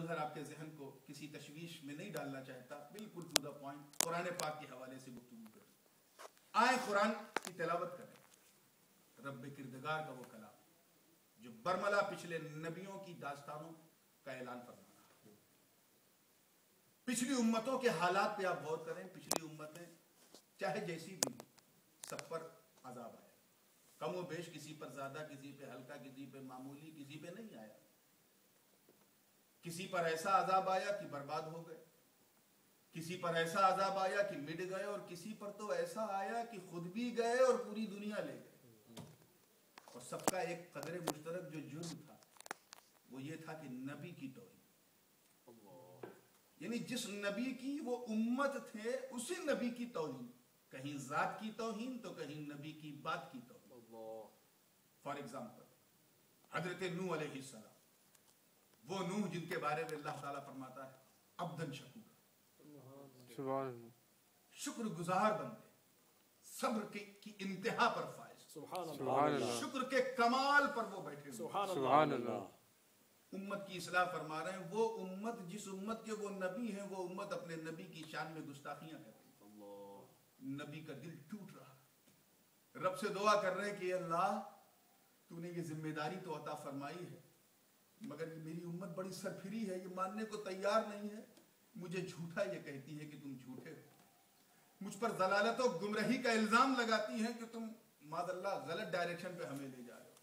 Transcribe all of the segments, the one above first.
منظر آپ کے ذہن کو کسی تشویش میں نہیں ڈالنا چاہتا، بالکل ٹو دا پوائنٹ قرآن پاک کے حوالے سے گفتگو کریں۔ آئیں قرآن کی تلاوت کریں، رب کردگار کا وہ کلام جو برملا پچھلے نبیوں کی داستانوں کا اعلان فرما رہا۔ پچھلی امتوں کے حالات پہ آپ غور کریں، پچھلی امتیں چاہے جیسی بھی سب پر عذاب آیا، کم و بیش، کسی پر زیادہ، کسی پہ ہلکا، کسی پہ معمولی، کسی پہ نہیں آیا۔ کسی پر ایسا عذاب آیا کہ برباد ہو گئے، کسی پر ایسا عذاب آیا کہ مٹ گئے، اور کسی پر تو ایسا آیا کہ خود بھی گئے اور پوری دنیا لے گئے۔ اور سب کا ایک قدر مشترک جو جرم تھا وہ یہ تھا کہ نبی کی توہین، یعنی جس نبی کی وہ امت تھے اسی نبی کی توہین، کہیں ذات کی توہین تو کہیں نبی کی بات کی توہین۔ فار ایگزامپل حضرت نوح علیہ السلام، وہ نوح جن کے بارے میں اللہ تعالیٰ فرماتا ہے عبدن شکور، شکر گزار بندے، صبر کی انتہا پر فائز، شکر کے کمال پر وہ بیٹھے ہوئے، امت کی اصلاح فرما رہے ہیں۔ وہ امت جس امت کے وہ نبی ہیں، وہ امت اپنے نبی کی شان میں گستاخیاں کر رہی ہے، نبی کا دل ٹوٹ رہا، رب سے دعا کر رہے ہیں کہ اللہ تو نے یہ ذمہ داری تو عطا فرمائی ہے، مگر میری امت بڑی سرفری ہے، یہ ماننے کو تیار نہیں ہے، مجھے جھوٹا یہ کہتی ہے کہ تم جھوٹے ہو، مجھ پر ضلالت و گمراہی کا الزام لگاتی ہے کہ تم معاذ اللہ غلط ڈائریکشن پہ ہمیں لے جا رہے ہو۔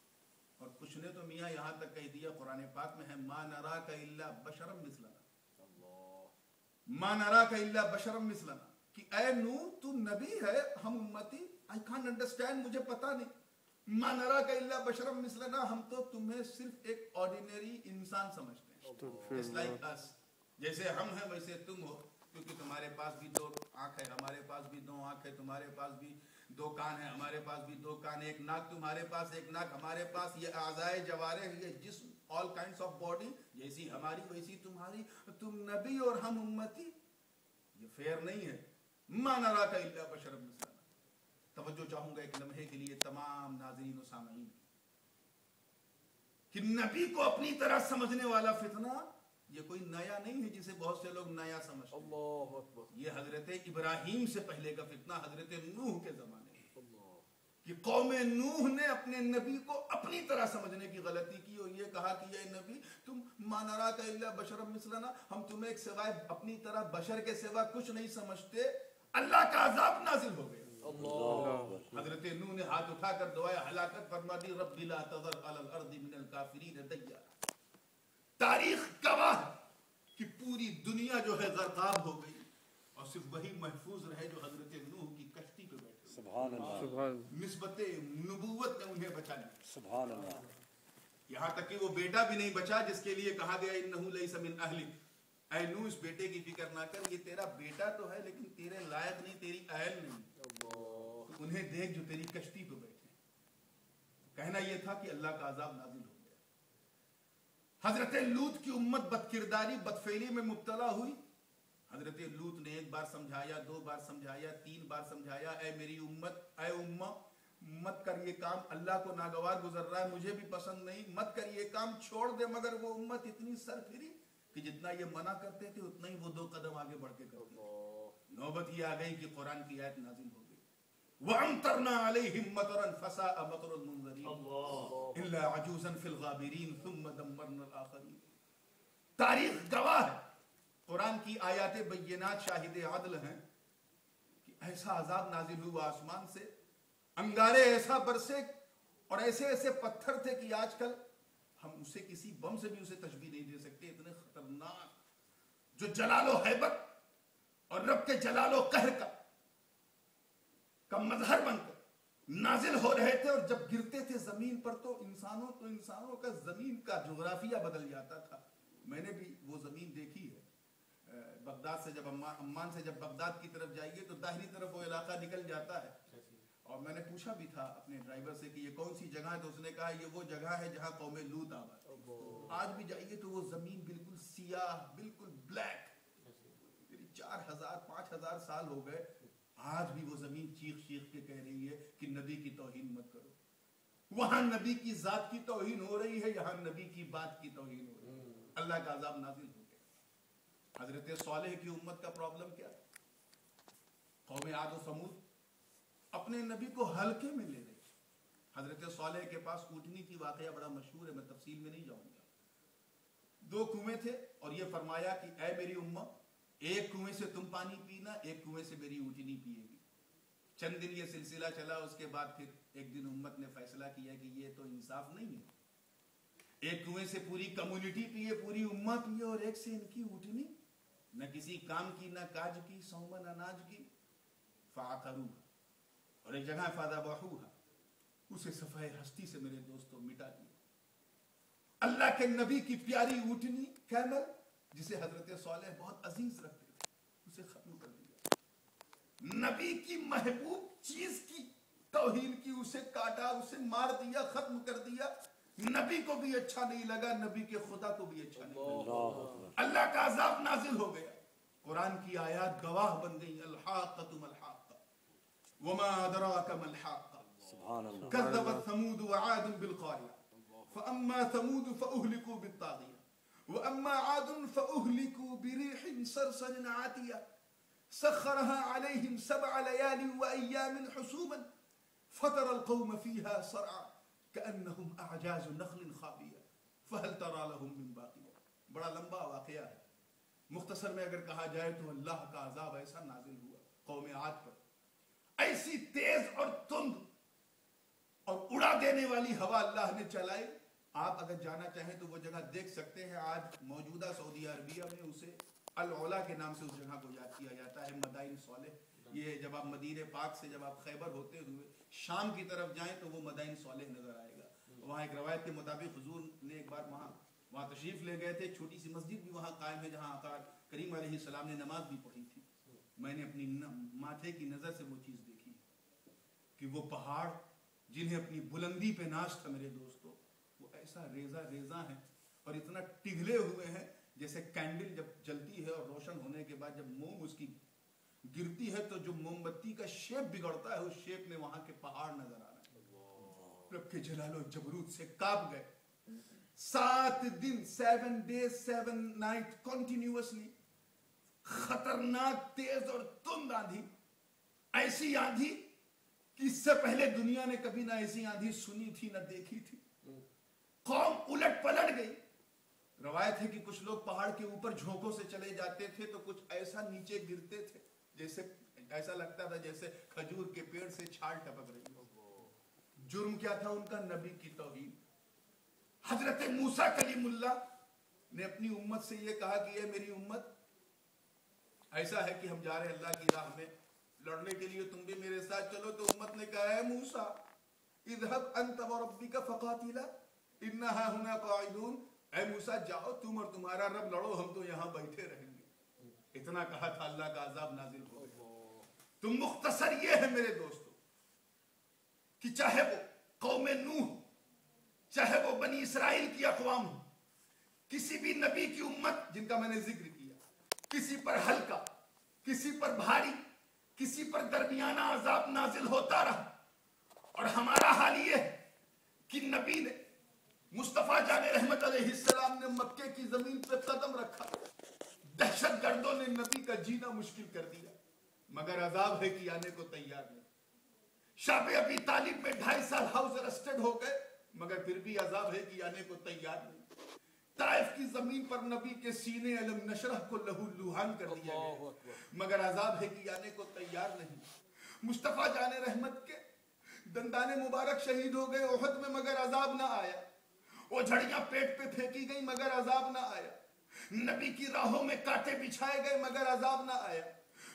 اور کچھ نے تو میاں یہاں تک کہہ دیا، قرآن پاک میں ہے ما نراک الا بشرا مثلنا، ما نراک الا بشرا مثلنا، کہ اے نوح تو نبی ہے، ہم امتی، I can't understand، مجھے پتا نہیں، ما نراک الا بشرا مثلنا، ہم تو تمہیں صرف ایک آرڈینری انسان سمجھتے ہیں، It's like us، جیسے ہم ہیں ویسے تم ہو، کیونکہ تمہارے پاس بھی دو آنکھ ہے، ہمارے پاس بھی دو آنکھ ہے، تمہارے پاس بھی دو کان ہے، ہمارے پاس بھی دو کان ہے، ایک ناک تمہارے پاس، ایک ناک ہمارے پاس، یہ اعضائے جوارح، یہ جسم، all kinds of body، جیسی ہماری ویسی تمہاری، تم نبی اور ہم امتی، یہ فیئر نہیں ہے۔ ما نراک الا بشرا مثلنا۔ توجہ چاہوں گا ایک لمحے کے لیے تمام ناظرین و سامعین کہ نبی کو اپنی طرح سمجھنے والا فتنہ یہ کوئی نیا نہیں ہے جسے بہت سے لوگ نیا سمجھتے ہیں۔ اللہ اکبر، یہ حضرت ابراہیم سے پہلے کا فتنہ، حضرت نوح کے زمانے میں، کہ قوم نوح نے اپنے نبی کو اپنی طرح سمجھنے کی غلطی کی اور یہ کہا کہ یہ نبی تم ما نراک الا بشرا مثلنا، ہم تمہیں ایک سوائے اپنی طرح بشر کے سوا کچھ نہیں سمجھتے، اللہ کا عذاب نازل ہو گیا۔ حضرت نوح نے ہاتھ اٹھا کر دعائے ہلاکت فرما دی، رب لا تذر علی الارض من الکافرین دیارا۔ تاریخ گواہ ہے کہ پوری دنیا جو ہے غرقاب ہو گئی اور صرف وہی محفوظ رہے جو حضرت نوح کی کشتی پہ بیٹھے، سبحان اللہ، نسبت نبوت نے انہیں بچا لیا، سبحان اللہ، یہاں تک کہ وہ بیٹا بھی نہیں بچا جس کے لیے کہا گیا انہ لیس من اہلک، اے نوح اس بیٹے کی فکر نہ کر، یہ تیرا بیٹا تو ہے لیکن تیرے لائق نہیں، تیری اہل نہیں، تو انہیں دیکھ جو تیری کشتی پہ بیٹھے۔ کہنا یہ تھا کہ اللہ کا عذاب نازل ہو گیا۔ حضرت لوط کی امت بدکرداری بدفعلی میں مبتلا ہوئی، حضرت لوط نے ایک بار سمجھایا، دو بار سمجھایا، تین بار سمجھایا، اے میری امت، اے امہ مت کر یہ کام، اللہ کو ناگوار گزر رہا ہے، مجھے بھی پسند نہیں، مت کر یہ کام، چھوڑ دے، مگر وہ امت اتنی سرفری کہ جتنا یہ منع کرتے تھے اتنا ہی وہ دو قدم آگے بڑھ کے کرتے تھے۔ نوبت یہ آ گئی کہ قرآن کی آیت نازل ہو گئی، وَأَمْطَرْنَا عَلَيْهِمْ مَطَرًا فَسَاءَ مَطَرُ الْمُنذَرِينَ إِلَّا عَجُوزًا فِي الْغَابِرِينَ ثُمَّ دَمَّرْنَا الْآخَرِينَ۔ تاریخ گواہ ہے، قرآن کی آیات بینات شاہد عدل ہیں کہ ایسا عذاب نازل ہوا آسمان سے، انگارے ایسا برسے اور ایسے ایسے پتھر تھے کہ آج کل ہم اسے کسی بم سے بھی اسے تشبیہ نہیں دے سکتے، اتنے خطرناک، جو جلال و حیبت اور رب کے جلال و قہر کا مظہر بن کر نازل ہو رہے تھے، اور جب گرتے تھے زمین پر تو انسانوں کا زمین کا جغرافیہ بدل جاتا تھا۔ میں نے بھی وہ زمین دیکھی ہے، بغداد سے جب عمان سے جب بغداد کی طرف جائیے تو داہنی طرف وہ علاقہ نکل جاتا ہے، اور میں نے پوچھا بھی تھا اپنے ڈرائیور سے کہ یہ کون سی جگہ ہے، تو اس نے کہا یہ وہ جگہ ہے جہاں قوم لوط آباد تھی۔ آج بھی جائیے تو وہ زمین بالکل سیاہ، بالکل بلیک، 4000 5000 سال ہو گئے، آج بھی وہ زمین چیخ چیخ کے کہہ رہی ہے کہ نبی کی توہین مت کرو۔ وہاں نبی کی ذات کی توہین ہو رہی ہے، یہاں نبی کی بات کی توہین ہو رہی ہے، اللہ کا عذاب نازل ہو گیا۔ حضرت صالح کی امت کا پرابلم کیا؟ قوم عاد و سمود اپنے نبی کو ہلکے میں لے رہے. حضرت صالح کے پاس اونٹنی کی واقعہ بڑا مشہور ہے، میں تفصیل میں نہیں جاؤں گا. 2 کنویں تھے اور یہ فرمایا کہ اے میری امت، ایک کنویں سے تم پانی پینا، ایک کنویں سے میری اونٹنی پیے گی. چند دن یہ سلسلہ چلا، اس کے بعد پھر ایک دن امت نے فیصلہ کیا کہ یہ تو انصاف نہیں ہے، ایک کنویں سے پوری کمیونٹی پیے، پوری امت پیے، اور ایک سے ان کی اونٹنی نہ کسی کام کی نہ کاج کی، سومن اناج کی. فعقروها، اور ایک جگہ فذبحوها، اسے صفحہ ہستی سے میرے دوستوں مٹا دیا. اللہ کے نبی کی پیاری اونٹنی کیمل، جسے حضرت صالح بہت عزیز رکھتے تھے، اسے ختم کر دیا. نبی کی محبوب چیز کی توہین کی، اسے کاٹا، اسے مار دیا، ختم کر دیا. نبی کو بھی اچھا نہیں لگا، نبی کے خدا کو بھی اچھا نہیں لگا. اللہ کا عذاب نازل ہو گیا. قرآن کی آیات گواہ بن گئی. الحاقۃ ما الحاقۃ وما ادراک ما الحاقۃ کذبت ثمود وعاد بالقاریہ فاما ثمود فاہلکوا بالطاغیہ واما عاد فاہلکوا بريح صرصر عاتیہ سخرها عليهم 7 ليال وأيام حسوما فترى القوم فيها صرعى كأنهم أعجاز نخل خاوية فهل ترى لهم من باقية. بڑا لمبا واقعہ ہے، مختصر میں اگر کہا جائے تو اللہ کا عذاب ایسا نازل ہوا قوم عاد پر، ایسی تیز اور تند اور اڑا دینے والی ہوا اللہ نے چلائی. آپ اگر جانا چاہیں تو وہ جگہ دیکھ سکتے ہیں. آج موجودہ سعودی عربیہ میں اسے العلا کے نام سے اس جگہ کو یاد کیا جاتا ہے، مدائن صالح. یہ جب آپ مدینہ پاک سے جب آپ خیبر ہوتے ہوئے شام کی طرف جائیں تو وہ مدائن صالح نظر آئے گا. وہاں ایک روایت کے مطابق حضور نے ایک بار وہاں تشریف لے گئے تھے. چھوٹی سی مسجد بھی وہاں قائم ہے جہاں آقا کریم علیہ السلام نے نماز بھی پڑھی تھی. میں نے اپنی ماتھے کی نظر سے وہ چیز دیکھی کہ وہ پہاڑ جنہیں اپنی بلندی پہ ناز تھا میرے دوستو، وہ ایسا ریزہ ریزہ ہیں اور اتنا ٹگلے ہوئے ہیں جیسے کینڈل جب جلتی ہے اور روشن ہونے کے بعد جب موم اس کی گرتی ہے تو جو موم بتی کا شیپ بگڑتا ہے، اس شیپ میں وہاں کے پہاڑ نظر آ رہے ہیں. رب کے جلال و جبروت سے کانپ گئے. 7 دن 7 days 7 nights کنٹینیوسلی خطرناک تیز اور تند آندھی. ایسی آندھی کہ اس سے پہلے دنیا نے کبھی نہ ایسی آندھی سنی تھی نہ دیکھی تھی. قوم الٹ پلٹ گئی. روایت ہے کہ کچھ لوگ پہاڑ کے اوپر جھونکوں سے چلے جاتے تھے تو کچھ ایسا نیچے گرتے تھے جیسے ایسا لگتا تھا جیسے کھجور کے پیڑ سے چھال ٹپک رہی ہو. جرم کیا تھا ان کا؟ نبی کی توہین. حضرت موسیٰ کلیم اللہ نے اپنی امت سے یہ کہا کہ اے میری امت، ایسا ہے کہ ہم جا رہے ہیں اللہ کی راہ میں لڑنے کے لیے، تم بھی میرے ساتھ چلو. تو امت نے کہا اے موسیٰ اذهب انت وربك فقاتلا اننا هنا قاعدون. اے موسیٰ جاؤ تم اور تمہارا رب لڑو، ہم تو یہاں بیٹھے رہیں گے. اتنا کہا تھا، اللہ کا عذاب نازل ہو گیا. تو مختصر یہ ہے میرے دوستو کہ چاہے وہ قوم نوح، چاہے وہ بنی اسرائیل کی اقوام ہو، کسی بھی نبی کی امت جن کا میں نے ذکر کیا، کسی پر ہلکا، کسی پر بھاری، کسی پر درمیانہ عذاب نازل ہوتا رہا. اور ہمارا حال یہ ہے کہ نبی نے، مصطفیٰ جان رحمت علیہ السلام نے مکے کی زمین پہ قدم رکھا، دہشت گردوں نے نبی کا جینا مشکل کر دیا، مگر عذاب ہے کہ آنے کو تیار نہیں. شاب ابی طالب میں 2.5 سال ہاؤس ارسٹڈ ہو گئے، مگر پھر بھی عذاب ہے کہ آنے کو تیار نہیں. طائف کی زمین پر نبی کے سینے علم نشرح کو لہو لوہان کر دیا گیا، مگر عذاب ہے کہ آنے کو تیار نہیں. مصطفیٰ جان رحمت کے دندان مبارک شہید ہو گئے احد میں، مگر عذاب نہ آیا. وہ جھڑیاں پیٹ پہ پھینکی گئی مگر عذاب نہ آیا. نبی کی راہوں میں کانٹے بچھائے گئے مگر عذاب نہ آیا.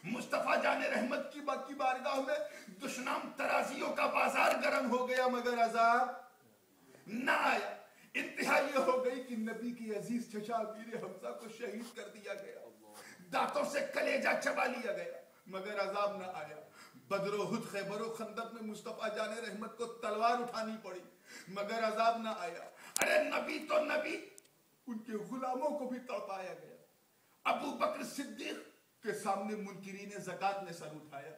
مصطفیٰ جان رحمت کی باقی بارگاہ میں دشنام ترازیوں کا بازار گرم ہو گیا مگر عذاب نہ آیا. انتہا یہ ہو گئی کہ نبی کی عزیز چچا امیر حمزہ کو شہید کر دیا گیا، دانتوں سے کلیجہ چبا لیا گیا مگر عذاب نہ آیا. بدر و احد، خیبر و خندق میں مصطفیٰ جان رحمت کو تلوار اٹھانی پڑی مگر عذاب نہ آیا. ارے نبی تو نبی، ان کے غلاموں کو بھی تڑپایا گیا. ابو بکر صدیق کے سامنے منکرین زکوٰۃ نے سر اٹھایا.